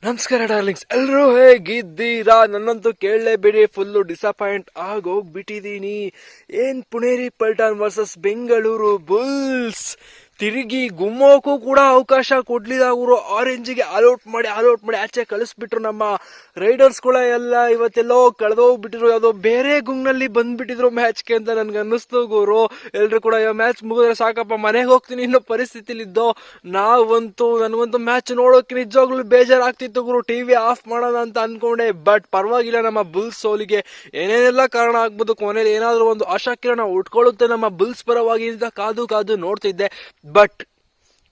ನಮಸ್ಕಾರ ಡಾರ್ಲಿಂಗ್ಸ್, ಎಲ್ರೂ ಹೇಗಿದ್ದೀರಾ? ನನ್ನಂತೂ ಕೇಳಲೇಬೇಡಿ, ಫುಲ್ಲು ಡಿಸಪಾಯಿಂಟ್ ಆಗೋಗ್ಬಿಟ್ಟಿದ್ದೀನಿ. ಏನ್ ಪುಣೇರಿ ಪಲ್ಟಾನ್ ವರ್ಸಸ್ ಬೆಂಗಳೂರು ಬುಲ್ಸ್ ತಿರುಗಿ ಗುಮ್ಮೋಕು ಕೂಡ ಅವಕಾಶ ಕೊಡ್ಲಿಲ್ಲ ಅವರು. ಆರೆಂಜಿಗೆ ಆಲ್ಔಟ್ ಮಾಡಿ ಆಚೆ ಕಳಿಸ್ಬಿಟ್ರು. ನಮ್ಮ ರೈಡರ್ಸ್ ಕೂಡ ಎಲ್ಲ ಇವತ್ತೆಲ್ಲೋ ಕಳೆದೋಗ್ಬಿಟ್ಟಿದ್ರು, ಯಾವುದೋ ಬೇರೆ ಗುಂಗ್ನಲ್ಲಿ ಬಂದ್ಬಿಟ್ಟಿದ್ರು ಮ್ಯಾಚ್ಗೆ ಅಂತ ನನ್ಗೆ ಅನ್ನಿಸ್ತು ಗುರು. ಎಲ್ರು ಕೂಡ ಮ್ಯಾಚ್ ಮುಗಿದ್ರೆ ಸಾಕಪ್ಪ ಮನೆಗೆ ಹೋಗ್ತೀನಿ ಅನ್ನೋ ಪರಿಸ್ಥಿತಿಲಿದ್ದೋ. ನನಗಂತೂ ಮ್ಯಾಚ್ ನೋಡೋಕೆ ನಿಜವಾಗ್ಲೂ ಬೇಜಾರಾಗ್ತಿತ್ತು ಗುರು. ಟಿವಿ ಆಫ್ ಮಾಡೋಣ ಅಂತ ಅನ್ಕೊಂಡೆ, ಬಟ್ ಪರವಾಗಿಲ್ಲ, ನಮ್ಮ ಬುಲ್ಸ್ ಸೋಲಿಗೆ ಏನೇನೆಲ್ಲ ಕಾರಣ ಆಗ್ಬೋದು, ಕೊನೆಯಲ್ಲಿ ಏನಾದ್ರೂ ಒಂದು ಆಶಾಕಿರಣ ಉಟ್ಕೊಳ್ಳುತ್ತೆ ನಮ್ಮ ಬುಲ್ಸ್ ಪರವಾಗಿ ಅಂತ ಕಾದು ನೋಡ್ತಿದ್ದೆ. ಬಟ್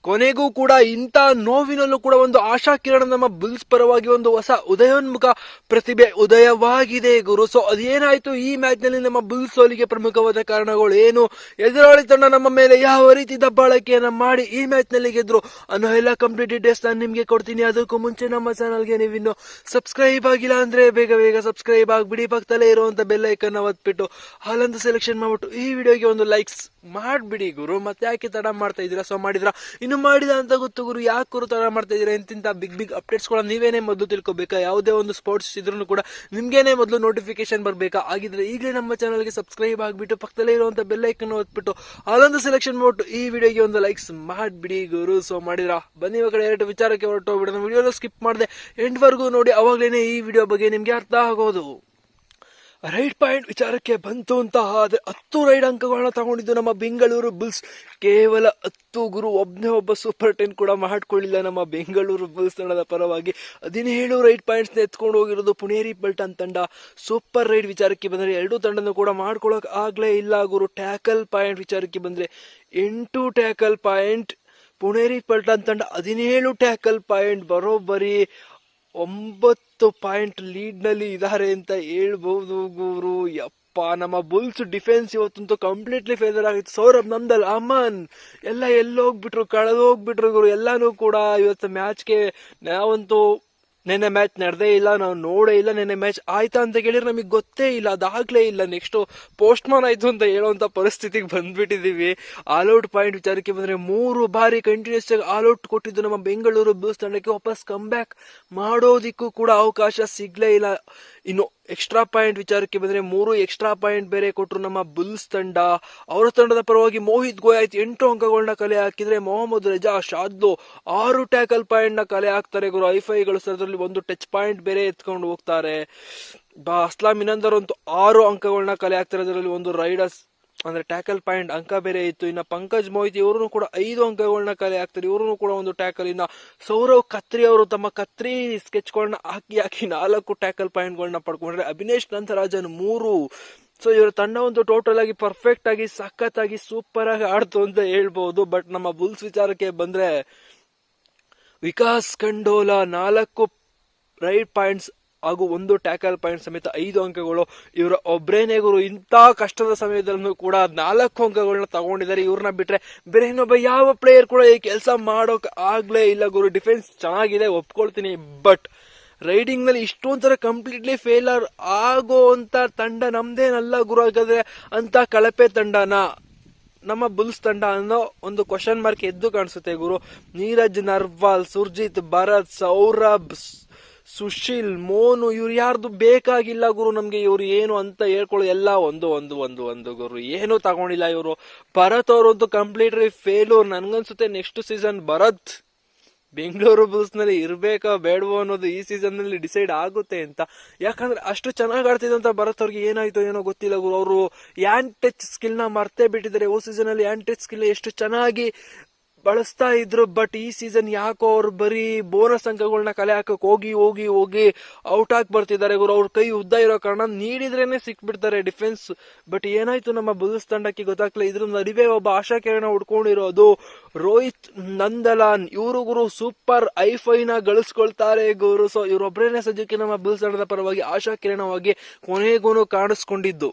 ಕೊನೆಗೂ ಕೂಡ ಇಂಥ ನೋವಿನಲ್ಲೂ ಕೂಡ ಒಂದು ಆಶಾಕಿರಣ ನಮ್ಮ ಬುಲ್ಸ್ ಪರವಾಗಿ ಒಂದು ಹೊಸ ಉದಯೋನ್ಮುಖ ಪ್ರತಿಭೆ ಉದಯವಾಗಿದೆ ಗುರು. ಸೊ ಅದೇನಾಯ್ತು ಈ ಮ್ಯಾಚ್ ನಲ್ಲಿ, ನಮ್ಮ ಬುಲ್ಸ್ ಸೋಲಿಗೆ ಪ್ರಮುಖವಾದ ಕಾರಣಗಳು ಏನು, ಎದುರಾಳಿ ತಂಡ ನಮ್ಮ ಮೇಲೆ ಯಾವ ರೀತಿ ದಬ್ಬಾಳಿಕೆಯನ್ನ ಮಾಡಿ ಈ ಮ್ಯಾಚ್ ನಲ್ಲಿ ಗೆದ್ರು ಅನ್ನೋ ಎಲ್ಲ ಕಂಪ್ಲೀಟ್ ಡೀಟೇಲ್ಸ್ ನಾನು ನಿಮ್ಗೆ ಕೊಡ್ತೀನಿ. ಅದಕ್ಕೂ ಮುಂಚೆ ನಮ್ಮ ಚಾನಲ್ಗೆ ನೀವಿನ್ನು ಸಬ್ಸ್ಕ್ರೈಬ್ ಆಗಿಲ್ಲ ಅಂದ್ರೆ ಬೇಗ ಸಬ್ಸ್ಕ್ರೈಬ್ ಆಗ್ಬಿಡಿ. ಪಕ್ಕದಲ್ಲೇ ಇರುವಂತ ಬೆಲ್ ಐಕನ್ ಒತ್ಬಿಟ್ಟು ಹಾಲಂತ ಸೆಲೆಕ್ಷನ್ ಮಾಡ್ಬಿಟ್ಟು ಈ ವಿಡಿಯೋಗೆ ಒಂದು ಲೈಕ್ಸ್ ಮಾಡ್ಬಿಡಿ ಗುರು. ಮತ್ತೆ ಯಾಕೆ ತಡ ಮಾಡ್ತಾ ಇದ್ದೀರಾ? ಸೊ ಮಾಡಿದ್ರ ಇನ್ನು ಮಾಡಿದ ಅಂತ ಗೊತ್ತು ಗುರು. ಯಾಕೆ ಗುರು ತಡ ಮಾಡ್ತಾ ಇದ್ದೀರಾ? ಇಂತಿಂತ ಬಿಗ್ ಅಪ್ಡೇಟ್ಸ್ ಕೂಡ ನೀವೇನೇ ಮೊದಲು ತಿಳ್ಕೊಬೇಕಾ? ಯಾವುದೇ ಒಂದು ಸ್ಪೋರ್ಟ್ಸ್ ಇದ್ರೂ ಕೂಡ ನಿಮ್ಗೇನೆ ಮೊದಲು ನೋಟಿಫಿಕೇಶನ್ ಬರ್ಬೇಕಾ? ಆಗಿದ್ರೆ ಈಗಲೇ ನಮ್ಮ ಚಾನಲ್ಗೆ ಸಬ್ಸ್ಕ್ರೈಬ್ ಆಗ್ಬಿಟ್ಟು ಪಕ್ಕದಲ್ಲೇ ಇರುವಂತ ಬೆಲ್ ಐಕನ್ ಒತ್ಬಿಟ್ಟು ಹಾಲೊಂದು ಸೆಲೆಕ್ಷನ್ ಮಾಡ್ಬಿಟ್ಟು ಈ ವಿಡಿಯೋಗೆ ಒಂದು ಲೈಕ್ಸ್ ಮಾಡ್ಬಿಡಿ ಗುರು. ಸೊ ಮಾಡಿದ್ರ ಬನ್ನಿ ಇವಾಗ ಎರಡು ವಿಚಾರಕ್ಕೆ ಹೊರಟೋಗ್ಬಿಡೋಣ. ವಿಡಿಯೋನ ಸ್ಕಿಪ್ ಮಾಡಿದೆ ಎಂಡ್ ವರ್ಗೂ ನೋಡಿ, ಅವಾಗ್ಲೇನೆ ಈ ವಿಡಿಯೋ ಬಗ್ಗೆ ನಿಮ್ಗೆ ಅರ್ಥ ಆಗೋದು. ರೈಡ್ ಪಾಯಿಂಟ್ ವಿಚಾರಕ್ಕೆ ಬಂತು ಅಂತ ಆದ್ರೆ 10 ರೈಡ್ ಅಂಕಗಳನ್ನ ತಗೊಂಡಿದ್ದು ನಮ್ಮ ಬೆಂಗಳೂರು ಬುಲ್ಸ್. ಕೇವಲ 10 ಗುರು. ಒಬ್ಬ ಸೂಪರ್ 10 ಕೂಡ ಮಾಡ್ಕೊಳ್ಳಿಲ್ಲ ನಮ್ಮ ಬೆಂಗಳೂರು ಬುಲ್ಸ್ ತಂಡದ ಪರವಾಗಿ. 17 ರೈಡ್ ಪಾಯಿಂಟ್ಸ್ ಎತ್ಕೊಂಡು ಹೋಗಿರೋದು ಪುಣೇರಿ ಪಲ್ಟಾನ್ ತಂಡ. ಸೂಪರ್ ರೈಡ್ ವಿಚಾರಕ್ಕೆ ಬಂದ್ರೆ ಎರಡೂ ತಂಡನೂ ಕೂಡ ಮಾಡ್ಕೊಳಕ್ ಆಗ್ಲೇ ಇಲ್ಲ ಗುರು. ಟ್ಯಾಕಲ್ ಪಾಯಿಂಟ್ ವಿಚಾರಕ್ಕೆ ಬಂದ್ರೆ 8 ಟ್ಯಾಕಲ್ ಪಾಯಿಂಟ್ ಪುಣೇರಿ ಪಲ್ಟಾನ್ ತಂಡ, 17 ಟ್ಯಾಕಲ್ ಪಾಯಿಂಟ್, ಬರೋಬ್ಬರಿ 9 ಪಾಯಿಂಟ್ ಲೀಡ್ ನಲ್ಲಿ ಇದಾರೆ ಅಂತ ಹೇಳ್ಬಹುದು ಗುರು. ಯಪ್ಪ, ನಮ್ಮ ಬುಲ್ಸ್ ಡಿಫೆನ್ಸ್ ಇವತ್ತಂತೂ ಕಂಪ್ಲೀಟ್ಲಿ ಫೇಲರ್ ಆಗಿತ್ತು. ಸೌರಭ್ ನಂದಲ್, ಅಮನ್ ಎಲ್ಲ ಎಲ್ಲೋಗ್ಬಿಟ್ರು, ಕಳೆದೋಗ್ಬಿಟ್ರು ಗುರು. ಎಲ್ಲಾನು ಕೂಡ ಇವತ್ತು ಮ್ಯಾಚ್ಗೆ ನಾವಂತೂ ನೆನ್ನೆ ಮ್ಯಾಚ್ ನಡೆದೇ ಇಲ್ಲ, ನಾವು ನೋಡೇ ಇಲ್ಲ. ನೆನ್ನೆ ಮ್ಯಾಚ್ ಆಯ್ತಾ ಅಂತ ಕೇಳಿದ್ರೆ ನಮಗೆ ಗೊತ್ತೇ ಇಲ್ಲ, ಅದಾಗ್ಲೇ ಇಲ್ಲ. ನೆಕ್ಸ್ಟ್ ಪೋಸ್ಟ್ ಮಾನ್ ಆಯ್ತು ಅಂತ ಹೇಳುವಂತ ಪರಿಸ್ಥಿತಿಗೆ ಬಂದ್ಬಿಟ್ಟಿದೀವಿ. ಆಲ್ಔಟ್ ಪಾಯಿಂಟ್ ವಿಚಾರಕ್ಕೆ ಬಂದ್ರೆ 3 ಬಾರಿ ಕಂಟಿನ್ಯೂಸ್ ಆಗಿ ಆಲ್ಔಟ್ ಕೊಟ್ಟಿದ್ದು ನಮ್ಮ ಬೆಂಗಳೂರು ಬುಲ್ಸ್ ತಂಡಕ್ಕೆ ವಾಪಸ್ ಕಮ್ ಬ್ಯಾಕ್ ಮಾಡೋದಿಕ್ಕೂ ಕೂಡ ಅವಕಾಶ ಸಿಗ್ಲೇ ಇಲ್ಲ. ಇನ್ನು ಎಕ್ಸ್ಟ್ರಾ ಪಾಯಿಂಟ್ ವಿಚಾರಕ್ಕೆ ಬಂದ್ರೆ 3 ಎಕ್ಸ್ಟ್ರಾ ಪಾಯಿಂಟ್ ಬೇರೆ ಕೊಟ್ಟರು ನಮ್ಮ ಬುಲ್ಸ್ ತಂಡ. ಅವರ ತಂಡದ ಪರವಾಗಿ ಮೋಹಿತ್ ಗೋಯತ್ 8 ಅಂಕಗಳನ್ನ ಕಲೆ ಹಾಕಿದ್ರೆ, ಮೊಹಮ್ಮದ್ ರೆಜಾ ಶಾದ್ಲು 6 ಟ್ಯಾಕಲ್ ಪಾಯಿಂಟ್ ನ ಕಲೆ ಹಾಕ್ತಾರೆ ಗುರು. ಐಫೈಗಳು ಸ್ಥಳದಲ್ಲಿ 1 ಟಚ್ ಪಾಯಿಂಟ್ ಬೇರೆ ಎತ್ಕೊಂಡು ಹೋಗ್ತಾರೆ. ಅಸ್ಲಾಂ ಇನಂದರ್ ಅಂತೂ 6 ಅಂಕಗಳನ್ನ ಕಲೆ ಹಾಕ್ತಾರೆ. ಅದರಲ್ಲಿ 1 ರೈಡರ್ಸ್ ಅಂದ್ರೆ ಟ್ಯಾಕಲ್ ಪಾಯಿಂಟ್ ಅಂಕ ಬೇರೆ ಇತ್ತು. ಇನ್ನ ಪಂಕಜ್ ಮೊಹಿತ್ ಇವರು ಕೂಡ 5 ಅಂಕಗಳನ್ನ ಕಲೆ ಹಾಕ್ತಾರೆ, ಇವರು ಕೂಡ 1 ಟ್ಯಾಕಲ್. ಇನ್ನ ಸೌರವ್ ಖತ್ರಿ ಅವರು ತಮ್ಮ ಖತ್ರಿ ಸ್ಕೆಚ್ಗಳನ್ನ ಹಾಕಿ 4 ಟ್ಯಾಕಲ್ ಪಾಯಿಂಟ್ ಗಳನ್ನ ಪಡ್ಕೊಂಡ್ರೆ, ಅಭಿನೇಶ್ ನಂತರಾಜನ್ 3. ಸೊ ಇವರ ತಂಡ ಒಂದು ಟೋಟಲ್ ಆಗಿ ಪರ್ಫೆಕ್ಟ್ ಆಗಿ ಸಖತ್ ಆಗಿ ಸೂಪರ್ ಆಗಿ ಆಡ್ತು ಅಂತ ಹೇಳ್ಬಹುದು. ಬಟ್ ನಮ್ಮ ಬುಲ್ಸ್ ವಿಚಾರಕ್ಕೆ ಬಂದ್ರೆ, ವಿಕಾಸ್ ಖಂಡೋಲಾ 4 ರೈಡ್ ಪಾಯಿಂಟ್ಸ್ ಹಾಗೂ 1 ಟ್ಯಾಕಲ್ ಪಾಯಿಂಟ್ ಸಮೇತ 5 ಅಂಕಗಳು. ಇವರ ಒಬ್ರೇನೇ ಗುರು. ಇಂಥ ಕಷ್ಟದ ಸಮಯದಲ್ಲೂ ಕೂಡ 4 ಅಂಕಗಳನ್ನ ತಗೊಂಡಿದ್ದಾರೆ. ಇವ್ರನ್ನ ಬಿಟ್ರೆ ಬೇರೆ ಇನ್ನೊಬ್ಬ ಯಾವ ಪ್ಲೇಯರ್ ಕೂಡ ಈ ಕೆಲಸ ಮಾಡೋಕ್ ಆಗ್ಲೇ ಇಲ್ಲ ಗುರು. ಡಿಫೆನ್ಸ್ ಚೆನ್ನಾಗಿದೆ, ಒಪ್ಕೊಳ್ತೀನಿ, ಬಟ್ ರೈಡಿಂಗ್ ನಲ್ಲಿ ಇಷ್ಟೊಂಥರ ಕಂಪ್ಲೀಟ್ಲಿ ಫೇಲರ್ ಆಗೋ ಅಂತ ತಂಡ ನಮ್ದೇನಲ್ಲ ಗುರು. ಹಾಗಾದ್ರೆ ಅಂತ ಕಳಪೆ ತಂಡನ ನಮ್ಮ ಬುಲ್ಸ್ ತಂಡ ಅನ್ನೋ ಒಂದು ಕ್ವಶನ್ ಮಾರ್ಕ್ ಎದ್ದು ಕಾಣಿಸುತ್ತೆ ಗುರು. ನೀರಜ್ ನರ್ವಾಲ್, ಸುರ್ಜಿತ್ ಭರತ್, ಸೌರಭ್, ಸುಶೀಲ್, ಮೋನು, ಇವ್ರು ಯಾರ್ದು ಬೇಕಾಗಿಲ್ಲ ಗುರು ನಮ್ಗೆ. ಇವ್ರು ಏನು ಅಂತ ಹೇಳ್ಕೊಳ್ಳೋ ಎಲ್ಲ ಒಂದು ಗುರು. ಏನು ತಗೊಂಡಿಲ್ಲ ಇವರು. ಭರತ್ ಅವರಂತೂ ಕಂಪ್ಲೀಟ್ಲಿ ಫೇಲ್ಯೂರ್. ನನ್ಗನ್ಸುತ್ತೆ next season Bharat Bengaluru bulls ನಲ್ಲಿ ಇರ್ಬೇಕಾ ಬೇಡವೋ ಅನ್ನೋದು ಈ ಸೀಸನ್ ನಲ್ಲಿ ಡಿಸೈಡ್ ಆಗುತ್ತೆ ಅಂತ. ಯಾಕಂದ್ರೆ ಅಷ್ಟು ಚೆನ್ನಾಗಿ ಆಡ್ತಿದ್ದಂತ ಭರತ್ ಅವ್ರಿಗೆ ಏನಾಯ್ತು ಏನೋ ಗೊತ್ತಿಲ್ಲ ಗುರು. ಅವರು ಹ್ಯಾಂಡ್ ಟಚ್ ಸ್ಕಿಲ್ ನ ಮರ್ತೇ ಬಿಟ್ಟಿದ್ದಾರೆ. ಓ ಸೀಸನ್ ಅಲ್ಲಿ ಹ್ಯಾಂಡ್ ಟಚ್ ಸ್ಕಿಲ್ ಎಷ್ಟು ಚೆನ್ನಾಗಿ ಬಳಸ್ತಾ ಇದ್ರು, ಬಟ್ ಈ ಸೀಸನ್ ಯಾಕೋ ಅವ್ರು ಬರೀ ಬೋನಸ್ ಅಂಕಗಳನ್ನ ಕಲೆ ಹಾಕಕ್ ಹೋಗಿ ಔಟ್ ಆಗಿ ಬರ್ತಿದ್ದಾರೆ ಗುರು. ಅವ್ರ ಕೈ ಉದ್ದ ಇರೋ ಕಾರಣ ನೀಡಿದ್ರೇನೆ ಸಿಕ್ಬಿಡ್ತಾರೆ ಡಿಫೆನ್ಸ್. ಬಟ್ ಏನಾಯ್ತು ನಮ್ಮ ಬುಲ್ಸ್ ತಂಡಕ್ಕೆ ಗೊತ್ತಾಗ್ಲಿಲ್ಲ. ಇದ್ರ ನಡುವೆ ಒಬ್ಬ ಆಶಾಕಿರಣ ಉಡ್ಕೊಂಡಿರೋದು ರೋಹಿತ್ ನಂದಲಾನ್. ಇವರು ಗುರು ಸೂಪರ್ ಐಫೈನ ಗಳಿಸ್ಕೊಳ್ತಾರೆ ಗುರು. ಸೊ ಇವರೊಬ್ಬರೇನೆ ಸದ್ಯಕ್ಕೆ ನಮ್ಮ ಬುಲ್ಸ್ ತಂಡದ ಪರವಾಗಿ ಆಶಾಕಿರಣವಾಗಿ ಕೊನೆಗೂ ಕಾಣಿಸ್ಕೊಂಡಿದ್ದು.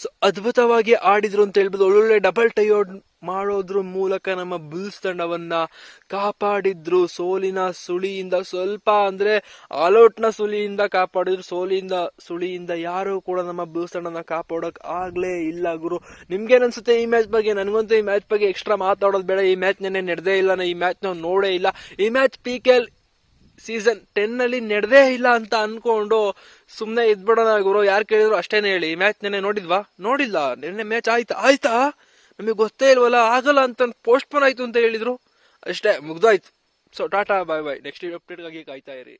ಸೊ ಅದ್ಭುತವಾಗಿ ಆಡಿದ್ರು ಅಂತ ಹೇಳ್ಬೋದು. ಒಳ್ಳೊಳ್ಳೆ ಡಬಲ್ ಟೈಔಟ್ ಮಾಡೋದ್ರ ಮೂಲಕ ನಮ್ಮ ಬುಲ್ಸ್ ತಂಡವನ್ನ ಕಾಪಾಡಿದ್ರು. ಸೋಲಿನ ಸುಳಿಯಿಂದ, ಸ್ವಲ್ಪ ಅಂದ್ರೆ ಆಲ್ಔಟ್ ನ ಸುಳಿಯಿಂದ ಕಾಪಾಡಿದ್ರು. ಸುಳಿಯಿಂದ ಯಾರು ಕೂಡ ನಮ್ಮ ಬುಲ್ಸ್ ತಂಡನ ಕಾಪಾಡೋಕ್ ಆಗ್ಲೇ ಇಲ್ಲ ಗುರು. ನಿಮ್ಗೇನನ್ಸುತ್ತೆ ಈ ಮ್ಯಾಚ್ ಬಗ್ಗೆ? ನನಗಂತೂ ಈ ಮ್ಯಾಚ್ ಬಗ್ಗೆ ಎಕ್ಸ್ಟ್ರಾ ಮಾತಾಡೋದು ಬೇಡ. ಈ ಮ್ಯಾಚ್ ನೆನ್ನೆ ನಡೆದೇ ಇಲ್ಲ, ಈ ಮ್ಯಾಚ್ ನಾವು ನೋಡೇ ಇಲ್ಲ. ಈ ಮ್ಯಾಚ್ PKL ಸೀಸನ್ 10 ಅಲ್ಲಿ ನಡೆದೇ ಇಲ್ಲ ಅಂತ ಅನ್ಕೊಂಡು ಸುಮ್ನೆ ಇದ್ಬಿಡೋಣ ಗುರು. ಯಾರು ಕೇಳಿದ್ರು ಅಷ್ಟೇನೆ ಹೇಳಿ. ಮ್ಯಾಚ್ ನೆನ್ನೆ ನೋಡಿದ್ವಾ? ನೋಡಿಲ್ಲ. ನೆನ್ನೆ ಮ್ಯಾಚ್ ಆಯ್ತಾ ನಮಗೆ ಗೊತ್ತೇ ಇಲ್ವಲ್ಲ, ಆಗಲ್ಲ ಅಂತ ಪೋಸ್ಟ್ ಪೋನ್ ಆಯ್ತು ಅಂತ ಹೇಳಿದ್ರು. ಅಷ್ಟೇ, ಮುಗ್ದಾಯ್ತು. ಸೊ ಟಾಟಾ, ಬಾಯ್ ಬಾಯ್. ನೆಕ್ಸ್ಟ್ ಅಪ್ಡೇಟ್ಗಾಗಿ ಕಾಯ್ತಾ ಇರಿ.